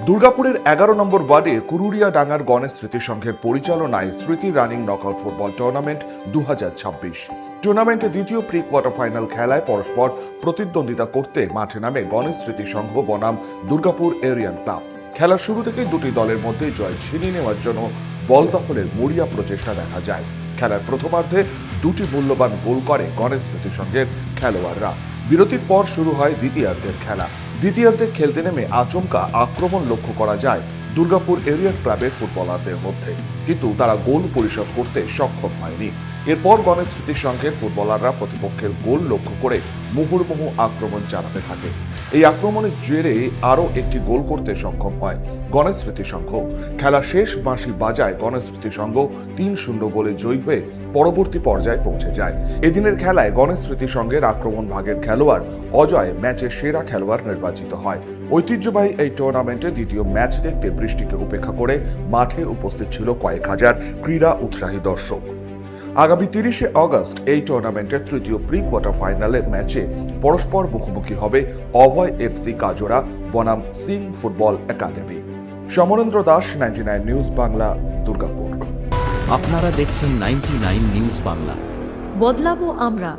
দুর্গাপুরের 11 নম্বর ওয়ার্ডে কুরুরিয়া ডাঙ্গার গণেশ স্মৃতি সংঘের পরিচালনায় স্মৃতি রানিং নকআউট ফুটবল টুর্নামেন্ট 2026। টুর্নামেন্টে দ্বিতীয় প্রি কোয়ার্টার ফাইনাল খেলায় পরস্পর প্রতিদ্বন্দ্বিতা করতে মাঠে নামে গণেশ স্মৃতি সংঘ বনাম দুর্গাপুর এরিয়ান ক্লাব। খেলার শুরু থেকেই দুটি দলের মধ্যে জয় ছিনিয়ে নেওয়ার জন্য বল দখলের মরিয়া প্রচেষ্টা দেখা যায়। খেলার প্রথমার্ধে দুটি মূল্যবান গোল করে গণেশ স্মৃতি সংঘের খেলোয়াড়রা। বিরতির পর শুরু হয় দ্বিতীয়ার্ধের খেলা। দ্বিতীয়ার্ধে খেলতে নেমে আচমকা আক্রমণ লক্ষ্য করা যায় দুর্গাপুর এরিয়ান ক্লাবের ফুটবলারদের মধ্যে, কিন্তু তারা গোল পরিশোধ করতে সক্ষম হয়নি। এরপর গণেশ স্মৃতি সংঘের ফুটবলাররা প্রতিপক্ষের গোল লক্ষ্য করে মুহুর্মুহু আক্রমণ চালাতে থাকে। এই আক্রমণের জেরে আরও একটি গোল করতে সক্ষম হয় গণেশ স্মৃতি সংঘ। খেলা শেষ বাঁশি বাজায় গণেশ স্মৃতি সংঘ 3-0 গোলে জয়ী হয়ে পরবর্তী পর্যায়ে পৌঁছে যায়। এদিনের খেলায় গণেশ স্মৃতি সংঘের আক্রমণ ভাগের খেলোয়াড় অজয় ম্যাচের সেরা খেলোয়াড় নির্বাচিত হয়। ঐতিহ্যবাহী এই টুর্নামেন্টে দ্বিতীয় ম্যাচ দেখতে বৃষ্টিকে উপেক্ষা করে মাঠে উপস্থিত ছিল কয়েক হাজার ক্রীড়া উৎসাহী দর্শক। আগামী 30শে অগস্ট এই টুর্নামেন্টের তৃতীয় প্রি কোয়ার্টার ফাইনালে ম্যাচে পরস্পর মুখোমুখি হবে অভয় এফসি কাজোরা বনাম Singh football academy. Samarendra Das, 99 news Bangla, Durgapur. আপনারা দেখছেন 99 নিউজ বাংলা। বদলাবো আমরা।